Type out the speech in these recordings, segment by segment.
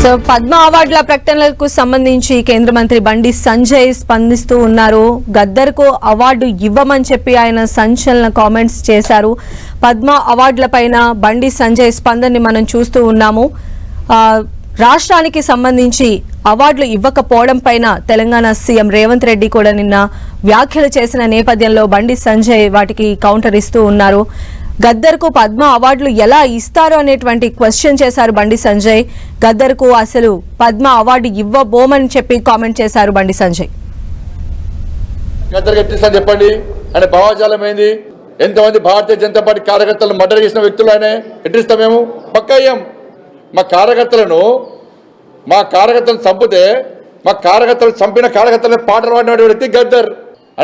So Padma అవార్డుల ప్రకటనలకు సంబంధించి కేంద్ర మంత్రి బండి సంజయ్ స్పందిస్తూ ఉన్నారు. గద్దర్కు అవార్డు ఇవ్వమని చెప్పి ఆయన సంచలన కామెంట్స్ చేశారు. పద్మ అవార్డులపైన బండి సంజయ్ స్పందనని మనం చూస్తూ ఉన్నాము. రాష్ట్రానికి సంబంధించి అవార్డులు ఇవ్వకపోవడం పైన తెలంగాణ సీఎం రేవంత్ రెడ్డి కూడా నిన్న వ్యాఖ్యలు చేసిన నేపథ్యంలో బండి సంజయ్ వాటికి కౌంటర్ ఇస్తూ ఉన్నారు. గద్దర్కు పద్మ అవార్డులు ఎలా ఇస్తారు అనేటువంటి క్వశ్చన్ చేశారు బండి సంజయ్. గద్దర్కు అసలు పద్మ అవార్డు ఇవ్వబోమని చెప్పి కామెంట్ చేశారు బండి సంజయ్. గద్దర్ ఎట్టిస్తా చెప్పండి ఆయన భావజాలం ఏంది? ఎంతమంది భారతీయ జనతా పార్టీ కార్యకర్తలను మర్డర్ చేసిన వ్యక్తులు ఆయన ఎట్టిస్తాం? మేము పక్కయ్యాం. మా కార్యకర్తలను చంపితే మా కార్యకర్తలు చంపిన కార్యకర్తలను పాటలు పాడిన వ్యక్తి గద్దర్.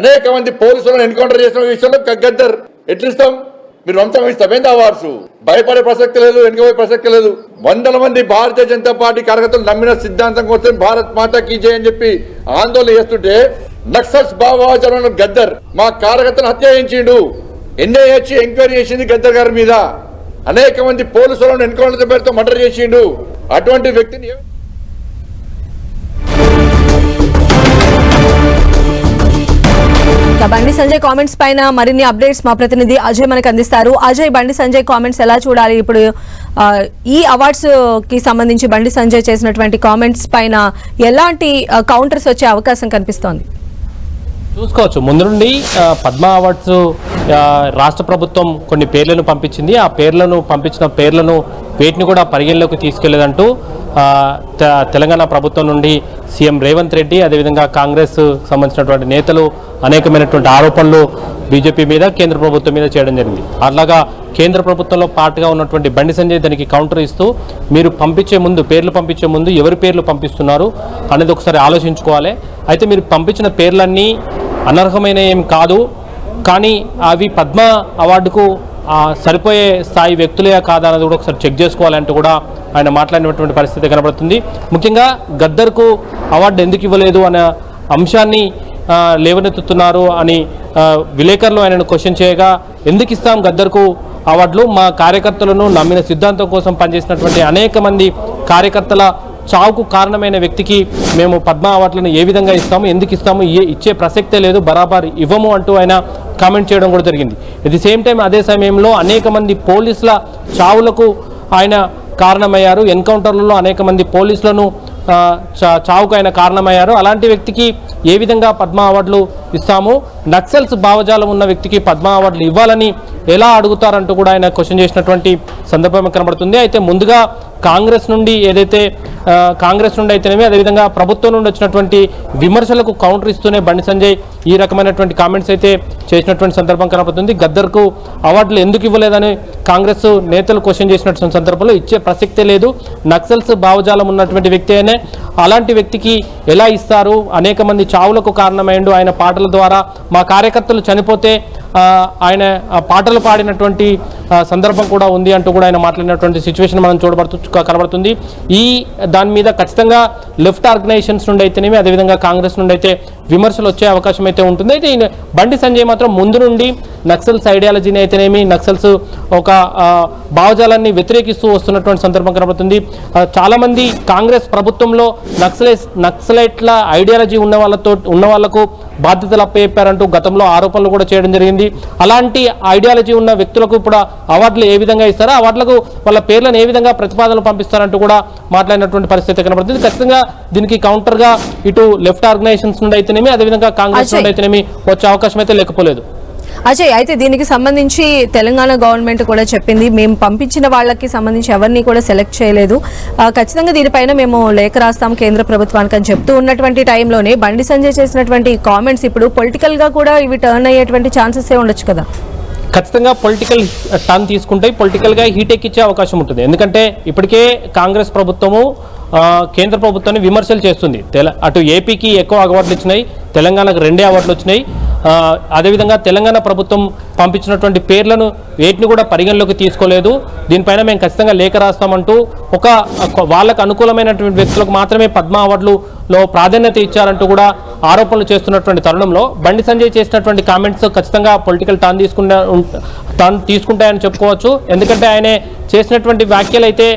అనేక మంది పోలీసులను ఎన్కౌంటర్ చేసిన విషయంలో గద్దర్. ఎట్లిస్తాం? మీరు వంశం ఇస్తామేంది అవార్డ్స్? భయపడే ప్రసక్తి లేదు, వెనుకపోయే ప్రసక్తి లేదు. వందల మంది భారతీయ జనతా పార్టీ కార్యకర్తలు నమ్మిన సిద్ధాంతం కోసం భారత్ మాతా కీ జై అని చెప్పి ఆందోళన చేస్తుంటే నక్సల్స్ భావజాలం గద్దర్ మా కార్యకర్తను హత్య చేయించిండు. ఎన్ఐఏ ఎంక్వైరీ చేసింది గద్దర్ గారి మీద. అనేక మంది పోలీసులను ఎన్కౌంటర్ పేరుతో మర్డర్ చేసిండు. అటువంటి వ్యక్తిని బండి సంజయ్ కామెంట్స్ పైన మరిన్ని అప్డేట్స్ మా ప్రతినిధి అజయ్ మనకు అందిస్తారు. అజయ్, బండి సంజయ్ కామెంట్స్ ఎలా చూడాలి? ఇప్పుడు ఈ అవార్డ్స్ కి సంబంధించి బండి సంజయ్ చేసినటువంటి కామెంట్స్ పైన ఎలాంటి కౌంటర్స్ వచ్చే అవకాశం కనిపిస్తోంది? చూసుకోవచ్చు, ముందు నుండి పద్మ అవార్డ్స్ రాష్ట్ర ప్రభుత్వం కొన్ని పేర్లను పంపించింది. ఆ పంపించిన పేర్లను వేటిని కూడా పరిగణలోకి తీసుకెళ్లేదంటూ తెలంగాణ ప్రభుత్వం నుండి సీఎం రేవంత్ రెడ్డి, అదేవిధంగా కాంగ్రెస్ సంబంధించినటువంటి నేతలు అనేకమైనటువంటి ఆరోపణలు బీజేపీ మీద, కేంద్ర ప్రభుత్వం మీద చేయడం జరిగింది. అట్లాగా కేంద్ర ప్రభుత్వంలో పార్ట్గా ఉన్నటువంటి బండి సంజయ్ దానికి కౌంటర్ ఇస్తూ, మీరు పేర్లు పంపించే ముందు ఎవరి పేర్లు పంపిస్తున్నారు అనేది ఒకసారి ఆలోచించుకోవాలి. అయితే మీరు పంపించిన పేర్లన్నీ అనర్హమైన ఏం కాదు, కానీ అవి పద్మ అవార్డుకు సరిపోయే స్థాయి వ్యక్తులే కాదా అన్నది కూడా ఒకసారి చెక్ చేసుకోవాలంటూ కూడా ఆయన మాట్లాడినటువంటి పరిస్థితి కనబడుతుంది. ముఖ్యంగా గద్దర్కు అవార్డు ఎందుకు ఇవ్వలేదు అనే అంశాన్ని లేవనెత్తుతున్నారు అని విలేకరులు ఆయనను క్వశ్చన్ చేయగా, ఎందుకు ఇస్తాం గద్దర్కు అవార్డులు? మా కార్యకర్తలను నమ్మిన సిద్ధాంతం కోసం పనిచేసినటువంటి అనేక మంది కార్యకర్తల చావుకు కారణమైన వ్యక్తికి మేము పద్మ అవార్డులను ఏ విధంగా ఇస్తాము, ఎందుకు ఇస్తాము, ఇచ్చే ప్రసక్తే లేదు, బరాబర్ ఇవ్వము అంటూ ఆయన కామెంట్ చేయడం కూడా జరిగింది. ఎట్ ది సేమ్ టైం అదే సమయంలో అనేక మంది పోలీసుల చావులకు ఆయన కారణమయ్యారు. ఎన్కౌంటర్లలో అనేక మంది పోలీసులను చావుకు ఆయన కారణమయ్యారు. అలాంటి వ్యక్తికి ఏ విధంగా పద్మ అవార్డులు ఇస్తాము? నక్సల్స్ భావజాలం ఉన్న వ్యక్తికి పద్మ అవార్డులు ఇవ్వాలని ఎలా అడుగుతారంటూ కూడా ఆయన క్వశ్చన్ చేసినటువంటి సందర్భం కనబడుతుంది. అయితే ముందుగా కాంగ్రెస్ నుండి అయితేనేమి, అదేవిధంగా ప్రభుత్వం నుండి వచ్చినటువంటి విమర్శలకు కౌంటర్ ఇస్తూనే బండి సంజయ్ ఈ రకమైనటువంటి కామెంట్స్ అయితే చేసినటువంటి సందర్భం కనబడుతుంది. గద్దర్కు అవార్డులు ఎందుకు ఇవ్వలేదని కాంగ్రెస్ నేతలు క్వశ్చన్ చేసినటువంటి సందర్భంలో ఇచ్చే ప్రసక్తే లేదు, నక్సల్స్ భావజాలం ఉన్నటువంటి వ్యక్తి అయినా అలాంటి వ్యక్తికి ఎలా ఇస్తారు? అనేక మంది చావులకు కారణమైండు. ఆయన పాటల ద్వారా మా కార్యకర్తలు చనిపోతే ఆయన పాటలు పాడినటువంటి సందర్భం కూడా ఉంది అంటూ కూడా ఆయన మాట్లాడినటువంటి సిచ్యువేషన్ మనం కనబడుతుంది. దాని మీద ఖచ్చితంగా లెఫ్ట్ ఆర్గనైజేషన్స్ నుండి అయితేనేమి, అదేవిధంగా కాంగ్రెస్ నుండి అయితే విమర్శలు వచ్చే అవకాశం అయితే ఉంటుంది. అయితే బండి సంజయ్ మాత్రం ముందు నుండి నక్సల్స్ ఐడియాలజీని అయితేనేమి, నక్సల్స్ ఒక భావజాలాన్ని వ్యతిరేకిస్తూ వస్తున్నటువంటి సందర్భం కనబడుతుంది. చాలామంది కాంగ్రెస్ ప్రభుత్వంలో నక్సలైట్ల ఐడియాలజీ ఉన్న వాళ్లకు బాధ్యతలు అప్పచెప్పారంటూ గతంలో ఆరోపణలు కూడా చేయడం జరిగింది. అలాంటి ఐడియాలజీ ఉన్న వ్యక్తులకు ఇప్పుడు అవార్డులు ఏ విధంగా ఇస్తారో, అవార్డులకు వాళ్ళ పేర్లను ఏ విధంగా ప్రతిపాదనలు పంపిస్తారంటూ కూడా మాట్లాడినటువంటి పరిస్థితి కనబడుతుంది. ఖచ్చితంగా దీనికి కౌంటర్గా ఇటు లెఫ్ట్ ఆర్గనైజేషన్స్ నుండి అయితేనేమి, అదేవిధంగా కాంగ్రెస్ నుండి అయితేనేమి వచ్చే అవకాశం అయితే లేకపోలేదు. అజయ్, అయితే దీనికి సంబంధించి తెలంగాణ గవర్నమెంట్ కూడా చెప్పింది, మేము పంపించిన వాళ్ళకి సంబంధించి ఎవరిని కూడా సెలెక్ట్ చేయలేదు, ఖచ్చితంగా దీనిపైన మేము లేఖ రాస్తాం కేంద్ర ప్రభుత్వానికి అని చెప్తూ ఉన్నటువంటి టైంలోనే బండి సంజయ్ చేసినటువంటి కామెంట్స్ ఇప్పుడు పొలిటికల్ గా కూడా ఇవి టర్న్ అయ్యేటువంటి ఛాన్సెస్ ఉండొచ్చు కదా? ఖచ్చితంగా పొలిటికల్ టర్న్ తీసుకుంటాయి, పొలిటికల్గా హీట్ ఎక్కించే అవకాశం ఉంటుంది. ఎందుకంటే ఇప్పటికే కాంగ్రెస్ ప్రభుత్వము కేంద్ర ప్రభుత్వాన్ని విమర్శలు చేస్తుంది. అటు ఏపీకి ఎక్కువ అవార్డులు వచ్చినాయి, తెలంగాణకు 2 అవార్డులు వచ్చినాయి. అదేవిధంగా తెలంగాణ ప్రభుత్వం పంపించినటువంటి పేర్లను వేటిని కూడా పరిగణలోకి తీసుకోలేదు. దీనిపైన మేము ఖచ్చితంగా లేఖ రాస్తామంటూ వాళ్ళకు అనుకూలమైనటువంటి వ్యక్తులకు మాత్రమే పద్మ అవార్డులలో ప్రాధాన్యత ఇచ్చారంటూ కూడా ఆరోపణలు చేస్తున్నటువంటి తరుణంలో బండి సంజయ్ చేసినటువంటి కామెంట్స్ ఖచ్చితంగా పొలిటికల్ టర్న్ తీసుకుంటాయని చెప్పుకోవచ్చు. ఎందుకంటే ఆయన చేసినటువంటి వ్యాఖ్యలు అయితే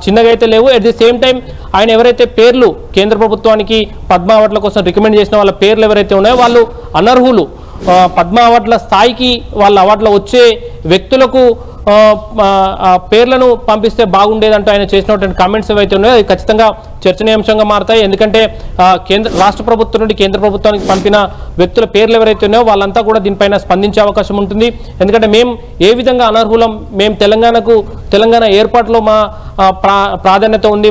చిన్నగా అయితే లేవు. అట్ ది సేమ్ టైం ఆయన ఎవరైతే పేర్లు కేంద్ర ప్రభుత్వానికి పద్మ అవార్డుల కోసం రికమెండ్ చేసిన వాళ్ళ పేర్లు ఎవరైతే ఉన్నాయో వాళ్ళు అనర్హులు. పద్మ అవార్డుల స్థాయికి వాళ్ళ అవార్డులో వచ్చే వ్యక్తులకు పేర్లను పంపిస్తే బాగుండేదంటూ ఆయన చేసినటువంటి కామెంట్స్ ఏవైతే ఉన్నాయో అది ఖచ్చితంగా చర్చనీయాంశంగా మారతాయి. ఎందుకంటే రాష్ట్ర ప్రభుత్వం నుండి కేంద్ర ప్రభుత్వానికి పంపిన వ్యక్తుల పేర్లు ఎవరైతే ఉన్నాయో వాళ్ళంతా కూడా దీనిపైన స్పందించే అవకాశం ఉంటుంది. ఎందుకంటే మేము ఏ విధంగా అనర్హులం, మేము తెలంగాణ ఏర్పాటులో మా ప్రాధాన్యత ఉంది,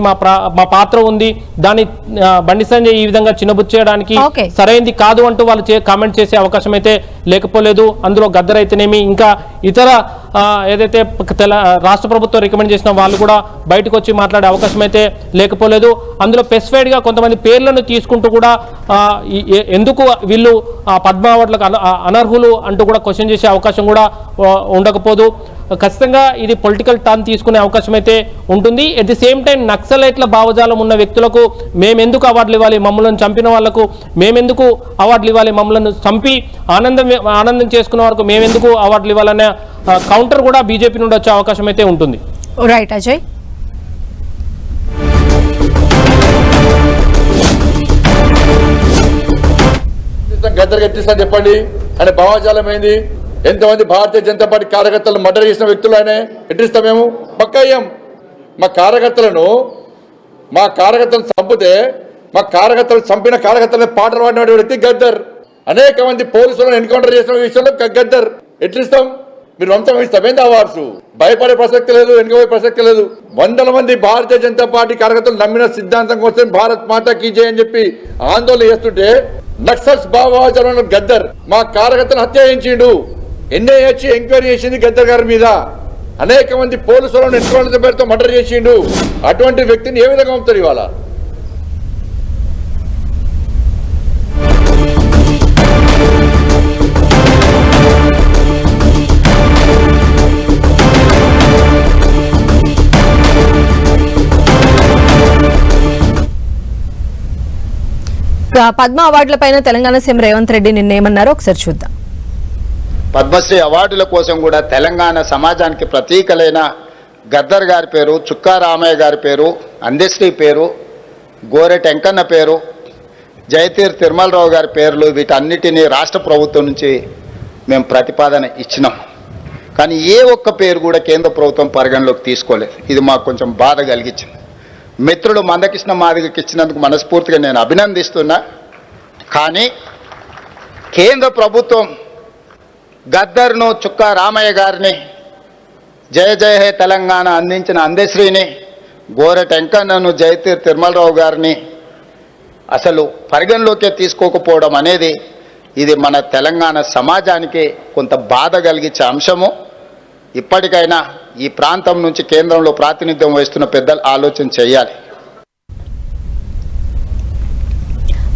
మా పాత్ర ఉంది, దాన్ని బండి సంజయ్ ఈ విధంగా చిన్నబుచ్చేయడానికి సరైంది కాదు అంటూ వాళ్ళు కామెంట్ చేసే అవకాశం అయితే లేకపోలేదు. అందులో గద్దర్ అయితేనేమి ఇంకా ఇతర ఏదైతే రాష్ట్ర ప్రభుత్వం రికమెండ్ చేసిన వాళ్ళు కూడా బయటకు వచ్చి మాట్లాడే అవకాశం అయితే లేకపోలేదు. అందులో స్పెసిఫైడ్ గా కొంతమంది పేర్లను తీసుకుంటూ కూడా ఎందుకు వీళ్ళు పద్మ అవార్డులకు అనర్హులు అంటూ కూడా క్వశ్చన్ చేసే అవకాశం కూడా ఉండకపోదు. ఖచ్చితంగా ఇది పొలిటికల్ టర్న్ తీసుకునే అవకాశం అయితే ఉంటుంది. ఎట్ ది సేమ్ టైం నక్సలైట్ల భావజాలం ఉన్న వ్యక్తులకు మేమెందుకు అవార్డులు ఇవ్వాలి, మమ్మల్ని చంపిన వాళ్లకు మేమెందుకు అవార్డులు ఇవ్వాలి, మమ్మల్ని చంపి ఆనందం చేసుకున్న వరకు మేమెందుకు అవార్డులు ఇవ్వాలనే కౌంటర్ కూడా బీజేపీ నుండి వచ్చే అవకాశం అయితే ఉంటుంది. రైట్ అజయ్. గద్దర్ ఎట్టిస్తా చెప్పండి అనే భావజాలం ఏంది? ఎంతమంది భారతీయ జనతా పార్టీ కార్యకర్తలను మర్డర్ చేసిన వ్యక్తులు ఆయన ఎట్టిస్తాం? మేము పక్కయ్యాం. మా కార్యకర్తలను చంపితే మా కార్యకర్తలు చంపిన కార్యకర్తలను పాటలు పాడిన వ్యక్తి గద్దర్. అనేక మంది పోలీసులను ఎన్కౌంటర్ చేసిన విషయంలో గద్దర్. ఎట్లిస్తాం? మీరు వంశం ఇస్తామేంది అవార్డ్స్? భయపడే ప్రసక్తి లేదు, వెనుకపోయే ప్రసక్తి లేదు. వందల మంది భారతీయ జనతా పార్టీ కార్యకర్తలు నమ్మిన సిద్ధాంతం కోసం భారత్ మాతా కీ జై అని చెప్పి ఆందోళన చేస్తుంటే నక్సల్స్ భావజాలంలో గద్దర్ మా కార్యకర్తలను హత్య చేయించిండు. ఎన్ఐఏ ఎంక్వైరీ చేసింది గద్దర్ గారి మీద. అనేక మంది పోలీసులను ఎన్కౌంటర్ పేరుతో మర్డర్ చేసిండు. అటువంటి వ్యక్తిని ఏ విధంగా ఉంటారు ఇవాళ? పద్మ అవార్డులపైన తెలంగాణ సీఎం రేవంత్ రెడ్డి నిన్న ఏమన్నారో ఒకసారి చూద్దాం. పద్మశ్రీ అవార్డుల కోసం కూడా తెలంగాణ సమాజానికి ప్రతీకలైన గద్దర్ గారి పేరు, చుక్కా రామయ్య గారి పేరు, అందశ్రీ పేరు, గోరెట్ వెంకన్న పేరు, జయతీర్ తిరుమలరావు గారి పేర్లు, వీటన్నిటినీ రాష్ట్ర ప్రభుత్వం నుంచి మేము ప్రతిపాదన ఇచ్చినాం. కానీ ఏ ఒక్క పేరు కూడా కేంద్ర ప్రభుత్వం పరిగణలోకి తీసుకోలేదు. ఇది మాకు కొంచెం బాధ కలిగించింది. మిత్రుడు మందకృష్ణ మాదిగకి ఇచ్చినందుకు మనస్ఫూర్తిగా నేను అభినందిస్తున్నా. కానీ కేంద్ర ప్రభుత్వం గద్దర్ను, చుక్కా రామయ్య గారిని, జయ జయ హే తెలంగాణ అందించిన అందశ్రీని, గోరెట్ వెంకన్నను, జయతీర్ తిరుమలరావు గారిని అసలు పరిగణలోకే తీసుకోకపోవడం అనేది ఇది మన తెలంగాణ సమాజానికి కొంత బాధ కలిగించే అంశము. ఇప్పటికైనా ఈ ప్రాంతం నుంచి కేంద్రంలో ప్రాతినిధ్యం వహిస్తున్న పెద్దలు ఆలోచన చేయాలి.